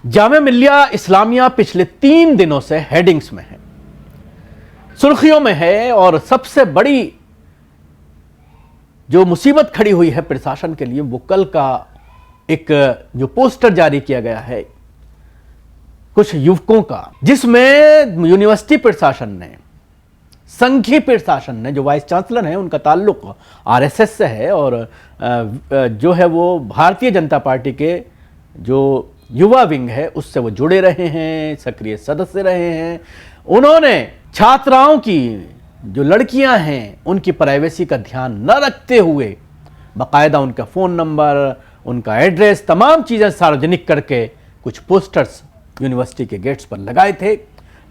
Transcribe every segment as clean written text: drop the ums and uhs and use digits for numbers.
जामिया मिल्लिया इस्लामिया पिछले 3 दिनों से हेडिंग्स में है, सुर्खियों में है और सबसे बड़ी जो मुसीबत खड़ी हुई है प्रशासन के लिए वो कल का एक जो पोस्टर जारी किया गया है कुछ युवकों का, जिसमें यूनिवर्सिटी प्रशासन ने, संघीय प्रशासन ने, जो वाइस चांसलर हैं उनका ताल्लुक आरएसएस से है और जो है वो भारतीय जनता पार्टी के जो युवा विंग है उससे वो जुड़े रहे हैं, सक्रिय सदस्य रहे हैं। उन्होंने छात्राओं की जो लड़कियां हैं उनकी प्राइवेसी का ध्यान न रखते हुए बाकायदा उनका फ़ोन नंबर, उनका एड्रेस, तमाम चीज़ें सार्वजनिक करके कुछ पोस्टर्स यूनिवर्सिटी के गेट्स पर लगाए थे।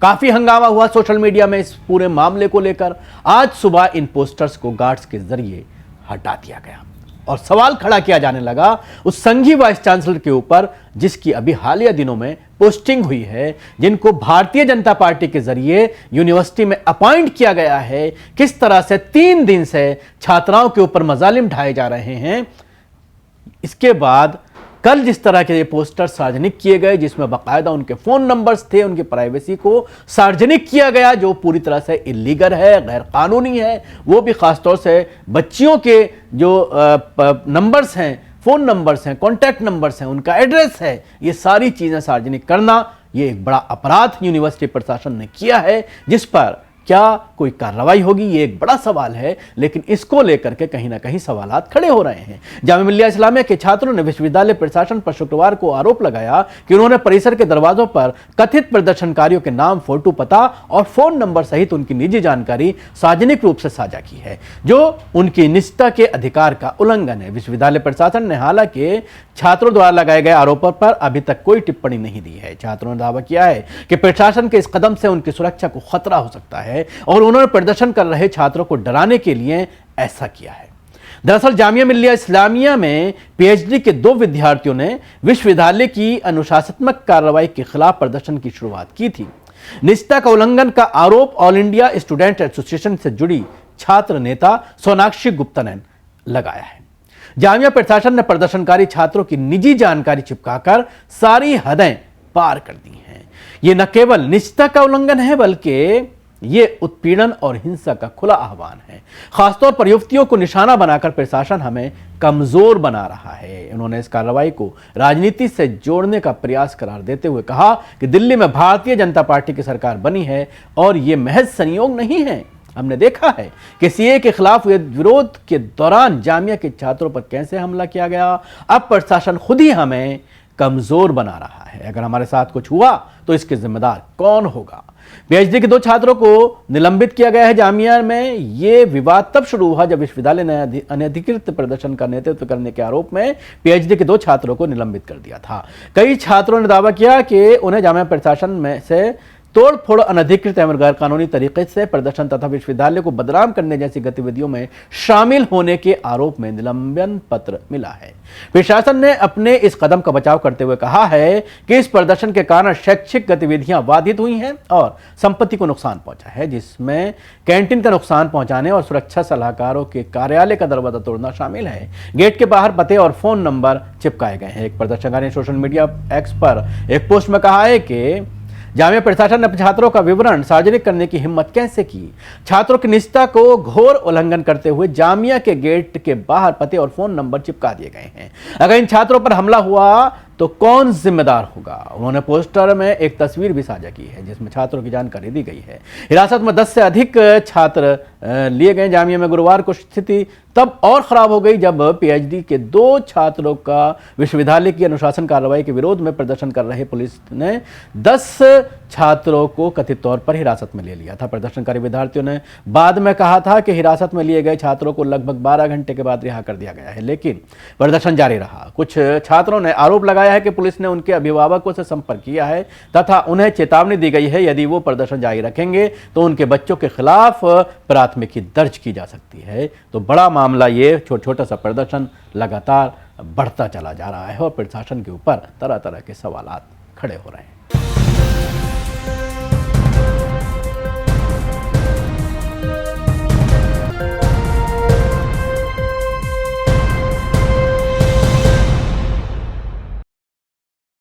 काफ़ी हंगामा हुआ सोशल मीडिया में इस पूरे मामले को लेकर। आज सुबह इन पोस्टर्स को गार्ड्स के जरिए हटा दिया गया और सवाल खड़ा किया जाने लगा उस संघीय वाइस चांसलर के ऊपर जिसकी अभी हालिया दिनों में पोस्टिंग हुई है, जिनको भारतीय जनता पार्टी के जरिए यूनिवर्सिटी में अपॉइंट किया गया है। किस तरह से 3 दिन से छात्राओं के ऊपर मजालिम ढाए जा रहे हैं। इसके बाद कल जिस तरह के ये पोस्टर सार्वजनिक किए गए जिसमें बाकायदा उनके फ़ोन नंबर्स थे, उनकी प्राइवेसी को सार्वजनिक किया गया जो पूरी तरह से इलीगल है, गैर कानूनी है। वो भी ख़ासतौर से बच्चियों के जो नंबर्स हैं, फ़ोन नंबर्स हैं, कॉन्टैक्ट नंबर्स हैं, उनका एड्रेस है, ये सारी चीज़ें सार्वजनिक करना ये एक बड़ा अपराध यूनिवर्सिटी प्रशासन ने किया है, जिस पर क्या कोई कार्रवाई होगी ये एक बड़ा सवाल है। लेकिन इसको लेकर के कहीं ना कहीं सवालात खड़े हो रहे हैं। जामिया मिल्लिया इस्लामिया के छात्रों ने विश्वविद्यालय प्रशासन पर शुक्रवार को आरोप लगाया कि उन्होंने परिसर के दरवाजों पर कथित प्रदर्शनकारियों के नाम, फोटो, पता और फोन नंबर सहित उनकी निजी जानकारी सार्वजनिक रूप से साझा की है, जो उनकी निजता के अधिकार का उल्लंघन है। विश्वविद्यालय प्रशासन ने हालांकि छात्रों द्वारा लगाए गए आरोपों पर अभी तक कोई टिप्पणी नहीं दी है। छात्रों ने दावा किया है कि प्रशासन के इस कदम से उनकी सुरक्षा को खतरा हो सकता है और उन्होंने प्रदर्शन कर रहे छात्रों को डराने के लिए ऐसा किया है। दरअसल जामिया मिल्लिया इस्लामिया में पीएचडी के 2 विद्यार्थियों ने विश्वविद्यालय की अनुशासनात्मक कार्रवाई के खिलाफ प्रदर्शन की शुरुआत की थी। निजता का उल्लंघन का आरोप ऑल इंडिया स्टूडेंट एसोसिएशन से जुड़ी छात्र नेता सोनाक्षी गुप्ता ने लगाया है। जामिया प्रशासन ने प्रदर्शनकारी छात्रों की निजी जानकारी चिपकाकर सारी हदें पार कर दी हैं। यह न केवल निजता का उल्लंघन है बल्कि ये उत्पीड़न और हिंसा का खुला आह्वान है। खासतौर पर युवतियों को निशाना बनाकर प्रशासन हमें कमजोर बना रहा है। उन्होंने इस कार्रवाई को राजनीति से जोड़ने का प्रयास करार देते हुए कहा कि दिल्ली में भारतीय जनता पार्टी की सरकार बनी है और ये महज संयोग नहीं है। हमने देखा है कि सीए के खिलाफ विरोध के दौरान जामिया के छात्रों पर कैसे हमला किया गया। अब प्रशासन खुद ही हमें कमजोर बना रहा है। अगर हमारे साथ कुछ हुआ तो इसके जिम्मेदार कौन होगा। पीएचडी के 2 छात्रों को निलंबित किया गया है। जामिया में यह विवाद तब शुरू हुआ जब विश्वविद्यालय ने अनधिकृत प्रदर्शन का नेतृत्व करने के आरोप में पीएचडी के 2 छात्रों को निलंबित कर दिया था। कई छात्रों ने दावा किया कि उन्हें जामिया प्रशासन में से तोड़फोड़, अनधिकृत एवं गैर कानूनी तरीके से प्रदर्शन तथा विश्वविद्यालय को बदनाम करने जैसी गतिविधियों में शामिल होने के आरोप में निलंबन पत्र मिला है। प्रशासन ने अपने इस कदम का बचाव करते हुए कहा है कि इस प्रदर्शन के कारण शैक्षिक गतिविधियां बाधित हुई हैं और संपत्ति को नुकसान पहुंचा है, जिसमें कैंटीन का नुकसान पहुंचाने और सुरक्षा सलाहकारों के कार्यालय का दरवाजा तोड़ना शामिल है। गेट के बाहर पते और फोन नंबर चिपकाए गए हैं। एक प्रदर्शनकारी ने सोशल मीडिया एक्स पर एक पोस्ट में कहा है कि जामिया प्रशासन ने अपने छात्रों का विवरण सार्वजनिक करने की हिम्मत कैसे की। छात्रों की निजता को घोर उल्लंघन करते हुए जामिया के गेट के बाहर पते और फोन नंबर चिपका दिए गए हैं। अगर इन छात्रों पर हमला हुआ तो कौन जिम्मेदार होगा। उन्होंने पोस्टर में एक तस्वीर भी साझा की है जिसमें छात्रों की जानकारी दी गई है। हिरासत में 10 से अधिक छात्र लिए गए। जामिया में गुरुवार को स्थिति तब और खराब हो गई जब पीएचडी के 2 छात्रों का विश्वविद्यालय की अनुशासन कार्रवाई के विरोध में प्रदर्शन कर रहे पुलिस ने 10 छात्रों को कथित तौर पर हिरासत में ले लिया था। प्रदर्शनकारी विद्यार्थियों ने बाद में कहा था कि हिरासत में लिए गए छात्रों को लगभग 12 घंटे के बाद रिहा कर दिया गया है, लेकिन प्रदर्शन जारी रहा। कुछ छात्रों ने आरोप लगाया है कि पुलिस ने उनके अभिभावकों से संपर्क किया है तथा उन्हें चेतावनी दी गई है यदि वो प्रदर्शन जारी रखेंगे तो उनके बच्चों के खिलाफ प्राथमिकी दर्ज की जा सकती है। तो बड़ा मामला ये छोटा सा प्रदर्शन लगातार बढ़ता चला जा रहा है और प्रशासन के ऊपर तरह तरह के सवालात खड़े हो रहे हैं।